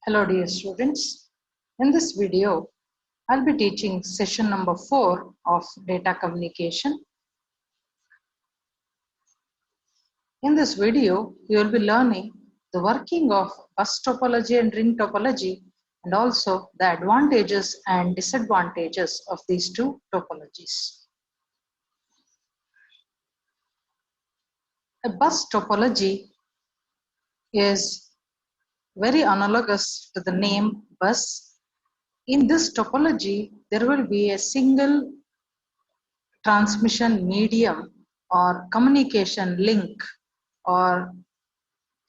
Hello dear students. In this video, I'll be teaching session number 4 of data communication. In this video, you will be learning the working of bus topology and ring topology and also the advantages and disadvantages of these two topologies. A bus topology is very analogous to the name bus. In this topology, there will be a single transmission medium or communication link or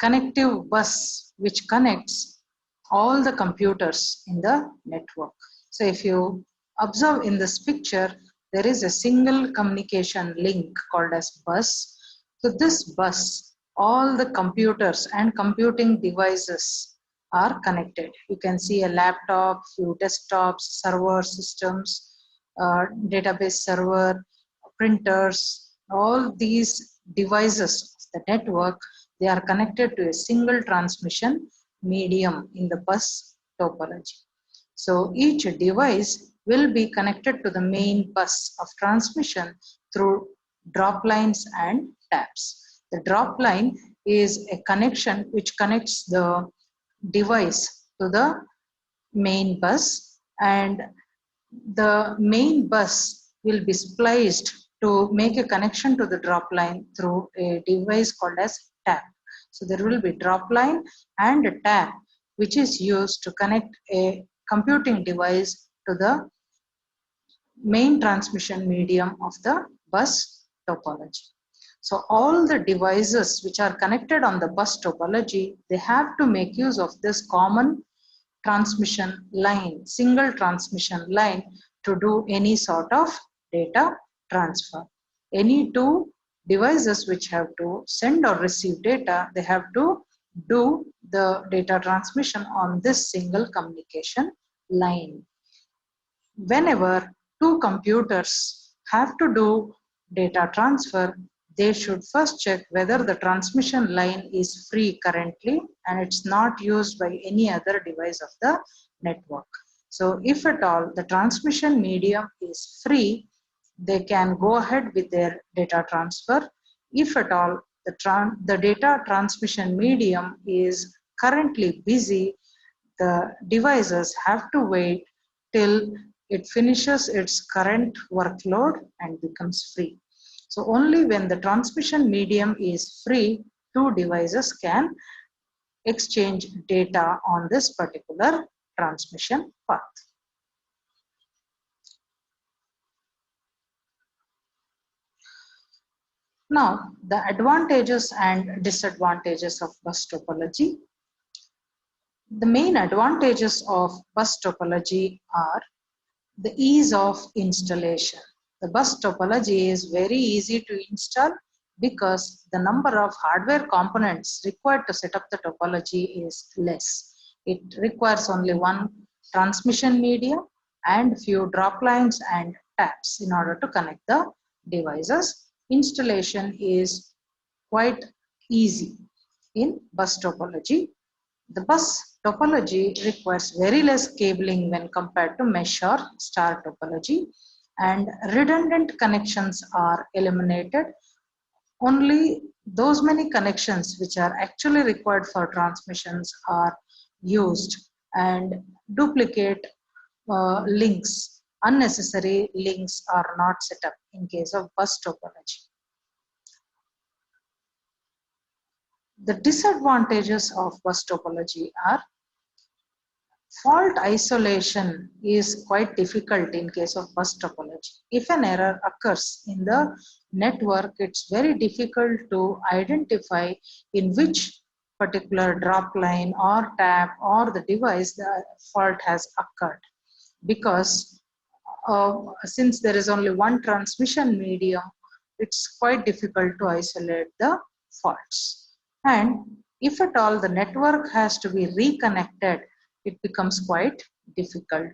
connective bus which connects all the computers in the network. So if you observe in this picture, there is a single communication link called as bus. So this bus, all the computers and computing devices are connected. You can see a laptop, few desktops, server systems, database server, printers, all these devices of the network, they are connected to a single transmission medium in the bus topology. So each device will be connected to the main bus of transmission through drop lines and taps. The drop line is a connection which connects the device to the main bus, and the main bus will be spliced to make a connection to the drop line through a device called as tap. So there will be drop line and a tap which is used to connect a computing device to the main transmission medium of the bus topology. So all the devices which are connected on the bus topology, they have to make use of this common transmission line, single transmission line to do any sort of data transfer. Any two devices which have to send or receive data, they have to do the data transmission on this single communication line. Whenever two computers have to do data transfer, they should first check whether the transmission line is free currently and it's not used by any other device of the network. So if at all the transmission medium is free, they can go ahead with their data transfer. If at all the data transmission medium is currently busy, the devices have to wait till it finishes its current workload and becomes free. So only when the transmission medium is free, two devices can exchange data on this particular transmission path. Now, the advantages and disadvantages of bus topology. The main advantages of bus topology are the ease of installation. The bus topology is very easy to install because the number of hardware components required to set up the topology is less. It requires only one transmission medium and few drop lines and taps in order to connect the devices. Installation is quite easy in bus topology. The bus topology requires very less cabling when compared to mesh or star topology, and redundant connections are eliminated. Only those many connections which are actually required for transmissions are used, and duplicate links, unnecessary links are not set up in case of bus topology. The disadvantages of bus topology are fault isolation is quite difficult in case of bus topology. If an error occurs in the network, it's very difficult to identify in which particular drop line or tap or the device the fault has occurred, because since there is only one transmission medium, it's quite difficult to isolate the faults. And if at all the network has to be reconnected, it becomes quite difficult.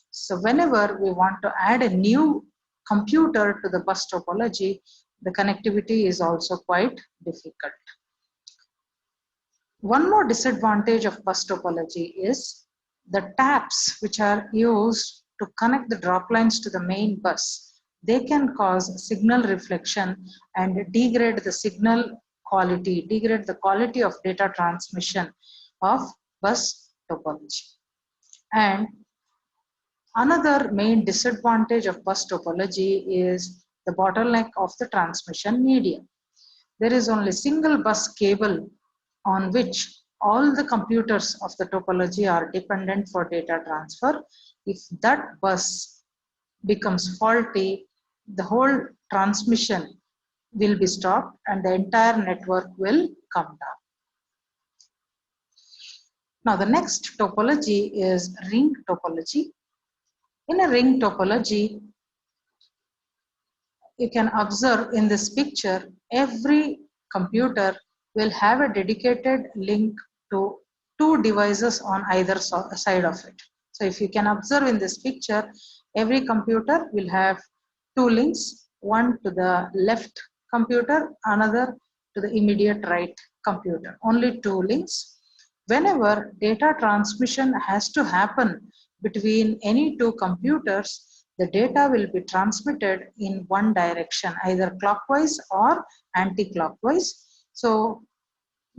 So whenever we want to add a new computer to the bus topology, the connectivity is also quite difficult. One more disadvantage of bus topology is the taps which are used to connect the drop lines to the main bus. They can cause signal reflection and degrade the signal quality, degrade the quality of data transmission of bus topology. And another main disadvantage of bus topology is the bottleneck of the transmission media. There is only single bus cable on which all the computers of the topology are dependent for data transfer. If that bus becomes faulty, the whole transmission will be stopped and the entire network will come down. Now the next topology is ring topology. In a ring topology, you can observe in this picture, every computer will have a dedicated link to two devices on either side of it. So if you can observe in this picture, every computer will have two links, one to the left computer, another to the immediate right computer, only two links. Whenever data transmission has to happen between any two computers, the data will be transmitted in one direction, either clockwise or anti-clockwise. So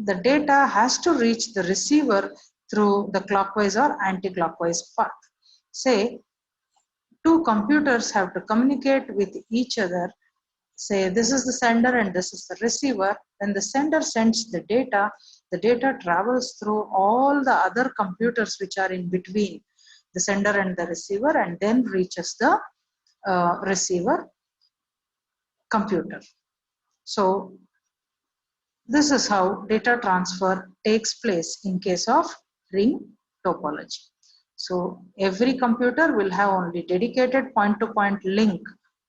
the data has to reach the receiver through the clockwise or anti-clockwise path. Say, two computers have to communicate with each other. Say this is the sender and this is the receiver. When the sender sends the data travels through all the other computers which are in between the sender and the receiver and then reaches the receiver computer. So this is how data transfer takes place in case of ring topology. So every computer will have only dedicated point-to-point link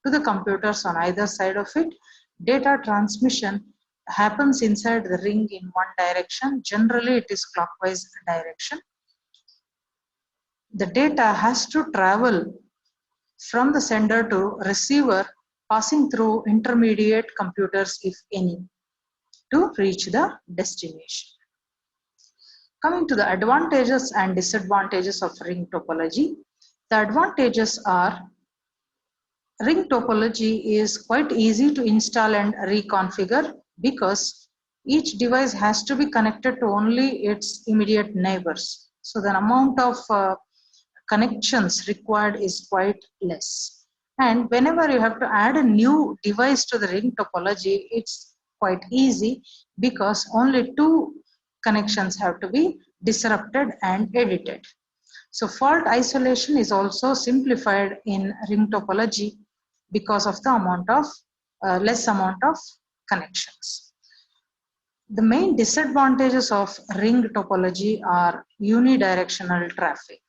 to the computers on either side of it. Data transmission happens inside the ring in one direction. Generally, it is clockwise direction. The data has to travel from the sender to receiver, passing through intermediate computers, if any, to reach the destination. Coming to the advantages and disadvantages of ring topology. The advantages are ring topology is quite easy to install and reconfigure because each device has to be connected to only its immediate neighbors. So the amount of connections required is quite less. And whenever you have to add a new device to the ring topology, it's quite easy because only two connections have to be disrupted and edited. So fault isolation is also simplified in ring topology because of the amount of less amount of connections. The main disadvantages of ring topology are unidirectional traffic.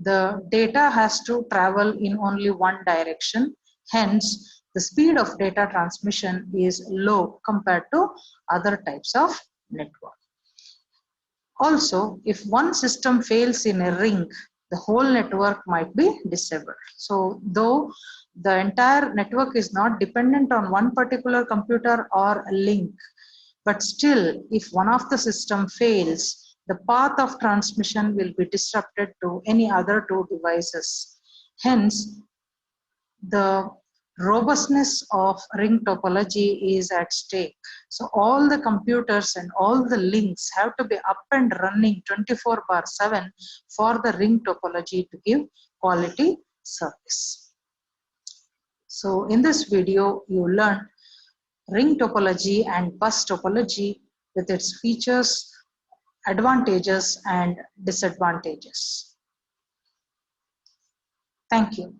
The data has to travel in only one direction. Hence, the speed of data transmission is low compared to other types of network. Also, if one system fails in a ring, the whole network might be disabled. So, though the entire network is not dependent on one particular computer or a link, but still, if one of the system fails, the path of transmission will be disrupted to any other two devices. Hence, the robustness of ring topology is at stake. So all the computers and all the links have to be up and running 24/7 for the ring topology to give quality service. So in this video, you learned ring topology and bus topology with its features, advantages and disadvantages. Thank you.